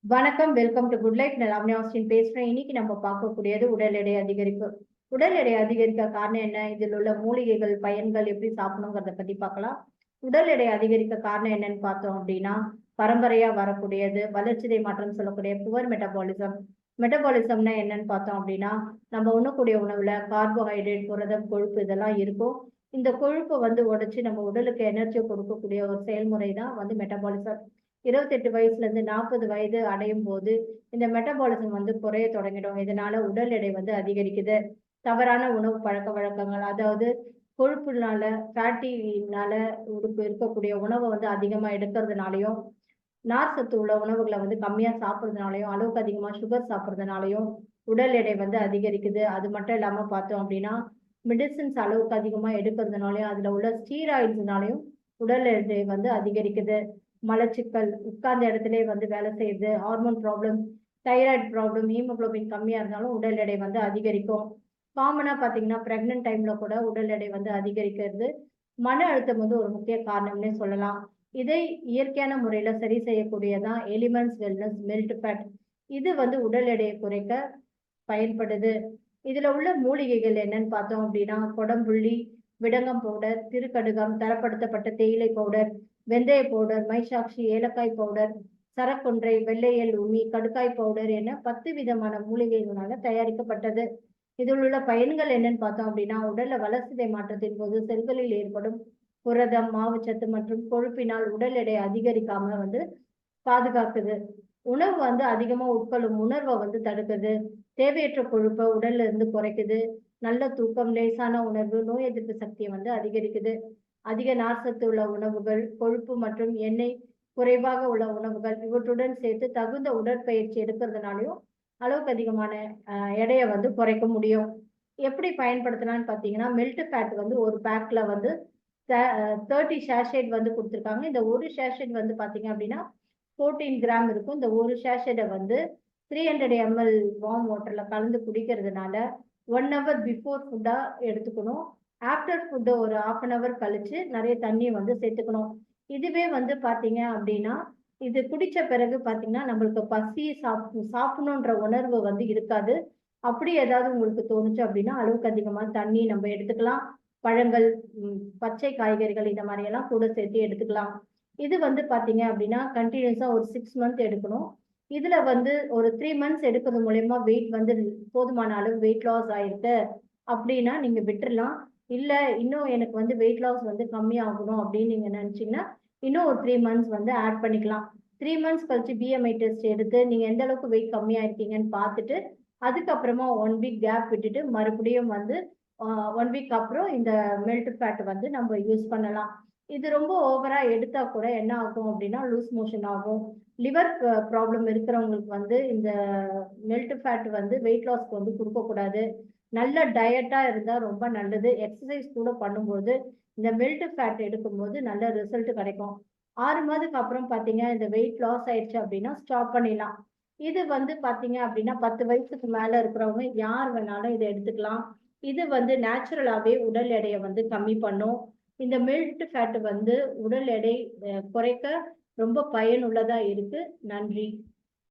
வணக்கம். Welcome to good life. நான் Lavanya Austin பேசுறேன். இன்னைக்கு நம்ம பார்க்கக்கூடியது உடல் எடை அதிகரிப்பு. உடல் எடை அதிகரிக்க காரணம் என்ன? இதில் உள்ள மூலிகைகள், பயன்கள் எப்படி சாப்பிடணுங்கிறத பத்தி பார்க்கலாம். உடல் எடை அதிகரிக்க காரணம் என்னன்னு பார்த்தோம் அப்படின்னா, பரம்பரையா வரக்கூடியது வளர்சிதை மாற்றம் சொல்லக்கூடிய புவர் மெட்டபாலிசம். மெட்டபாலிசம்னா என்னன்னு பார்த்தோம் அப்படின்னா, நம்ம உண்ணக்கூடிய உணவுல கார்போஹைட்ரேட், புரதம், கொழுப்பு இதெல்லாம் இருக்கும். இந்த கொழுப்பை உடைச்சு நம்ம உடலுக்கு எனர்ஜியை கொடுக்கக்கூடிய ஒரு செயல்முறை தான் மெட்டபாலிசம். 28 வயசுல இருந்து 40 வயது அடையும் போது இந்த மெட்டபாலிசம் குறைய தொடங்கிடும். இதனால உடல் எடை அதிகரிக்குது. தவறான உணவு பழக்க வழக்கங்கள், அதாவது கொழுப்புனால, ஃபேட்டினால இருக்கக்கூடிய உணவை அதிகமா எடுக்கிறதுனாலையும், நார் சத்து உள்ள உணவுகளை கம்மியா சாப்பிட்றதுனாலையும், அளவுக்கு அதிகமா சுகர் சாப்பிட்றதுனாலையும் உடல் எடை அதிகரிக்குது. அது மட்டும் இல்லாம பார்த்தோம் அப்படின்னா, மெடிசின்ஸ் அளவுக்கு அதிகமா எடுக்கிறதுனாலையும், அதுல உள்ள ஸ்டீராய்ட்ஸ்னாலையும் உடல் எடை அதிகரிக்குது. மலச்சிக்கல், உட்கார்ந்த இடத்திலே வேலை செய்யுது, hormone problem, thyroid problem, haemoglobin கம்மியா இருந்தாலும் உடல் எடை அதிகரிக்கும். காமனா பார்த்தீங்கன்னா, பிரெக்னன்ட் டைம்ல கூட உடல் எடை அதிகரிக்கிறது. மன அழுத்தம் ஒரு முக்கிய காரணம்னே சொல்லலாம். இதை இயற்கையான முறையில சரி செய்யக்கூடியதான் எலிமெண்ட்ஸ் வெல்னஸ் மெல்ட் ஃபேட். இது உடல் எடையை குறைக்க பயன்படுது. இதுல உள்ள மூலிகைகள் என்னன்னு பார்த்தோம் அப்படின்னா, கொடம்புள்ளி, விடங்கம் பவுடர், திருக்கடுகம், தரப்படுத்தப்பட்ட தேயிலை பவுடர், வெந்தய பவுடர், மைசாக்சி, ஏலக்காய் பவுடர், சரக்கொன்றை, வெள்ளையல் உமி, கடுக்காய் பவுடர் என 10 விதமான மூலிகைகளால தயாரிக்கப்பட்டது. இதில் உள்ள பயன்கள் என்னன்னு பார்த்தோம் அப்படின்னா, உடல்ல வளர்சிதை மாற்றத்தின் போது செல்களில் ஏற்படும் புரதம், மாவுச்சத்து மற்றும் கொழுப்பினால் உடல் எடை அதிகரிக்காம பாதுகாக்குது. உணவு அதிகமா உட்கொள்ளும் உணர்வை தடுக்குது. தேவையற்ற கொழுப்பை உடல்ல இருந்து குறைக்குது. நல்ல தூக்கம், லேசான உணர்வு, நோய் எதிர்ப்பு சக்தியை அதிகரிக்குது. அதிக நார்ச்சத்து உள்ள உணவுகள், கொழுப்பு மற்றும் எண்ணெய் குறைவாக உள்ள உணவுகள் இவற்றுடன் சேர்த்து தகுந்த உடற்பயிற்சி எடுக்கிறதுனாலையும் அளவுக்கு அதிகமான எடையை குறைக்க முடியும். எப்படி பயன்படுத்தலாம்னு பார்த்தீங்கன்னா, மெல்ட் ஃபேட் ஒரு பேக்ல 30 ஷேஷேட் கொடுத்துருக்காங்க. இந்த ஒரு ஷேஷேட் பார்த்தீங்க அப்படின்னா 14 கிராம் இருக்கும். இந்த ஒரு ஷேஷேட்டை 300 ml வார்ம் வாட்டர்ல கலந்து குடிக்கிறதுனால 1 ஹவர் பிஃபோர் ஃபுட்டா எடுத்துக்கணும். ஆஃப்டர் ஃபுட் ஒரு 1/2 ஹவர் கழிச்சு நிறைய தண்ணி சேர்த்துக்கணும். இதுவே பார்த்தீங்க அப்படின்னா, இது குடிச்ச பிறகு பார்த்தீங்கன்னா, நம்மளுக்கு பசி சாப்பிடணுன்ற உணர்வு இருக்காது. அப்படி ஏதாவது உங்களுக்கு தோணுச்சு அப்படின்னா, அளவுக்கு அதிகமா தண்ணி நம்ம எடுத்துக்கலாம். பழங்கள், பச்சை காய்கறிகள் இந்த மாதிரி எல்லாம் கூட சேர்த்து எடுத்துக்கலாம். இது பார்த்தீங்க அப்படின்னா, கண்டினியூஸா ஒரு 6 மந்த் எடுக்கணும். இதுல ஒரு 3 மந்த்ஸ் எடுக்கிறது மூலியமா வெயிட் போதுமான அளவு வெயிட் லாஸ் ஆயிருக்கு அப்படின்னா நீங்க விட்டுறலாம். இல்ல இன்னும் எனக்கு வெயிட் லாஸ் கம்மியாகணும் அப்படின்னு நீங்க நினைச்சீங்கன்னா, இன்னும் ஒரு 3 மந்த்ஸ் ஆட் பண்ணிக்கலாம். 3 மந்த்ஸ் கழிச்சு பிஎம்ஐ டெஸ்ட் எடுத்து நீங்க எந்த அளவுக்கு வெயிட் கம்மியா இருக்கீங்கன்னு பார்த்துட்டு, அதுக்கப்புறமா 1 வீக் கேப் விட்டுட்டு மறுபடியும் 1 வீக் அப்புறம் இந்த மெல்ட் ஃபேட் நம்ம யூஸ் பண்ணலாம். இது ரொம்ப ஓவரா எடுத்தா கூட என்ன ஆகும் அப்படின்னா, லூஸ் மோஷன் ஆகும். லிவர் ப்ராப்ளம் இருக்கிறவங்களுக்கு இந்த மெல்ட் ஃபேட் வெயிட் லாஸ்க்கு குடுக்கக்கூடாது. நல்ல டயட்டா இருந்தா ரொம்ப நல்லது. எக்ஸர்சைஸ் கூட பண்ணும்போது, இந்த மெல்ட் ஃபேட் எடுக்கும்போது நல்ல ரிசல்ட் கிடைக்கும். 6 மாதத்துக்கு அப்புறம் பார்த்தீங்க, இந்த வெயிட் லாஸ் ஆயிடுச்சு அப்படின்னா ஸ்டாப் பண்ணிடலாம். இது பார்த்தீங்க அப்படின்னா, 10 வயசுக்கு மேல இருக்கிறவங்க யார் வேணாலும் இத எடுத்துக்கலாம். இது நேச்சுரலாவே உடல் எடைய கம்மி பண்ணும். இந்த மெல்ட் ஃபேட் உடல் எடை குறைக்க ரொம்ப பயனுள்ளதா இருக்கு. நன்றி.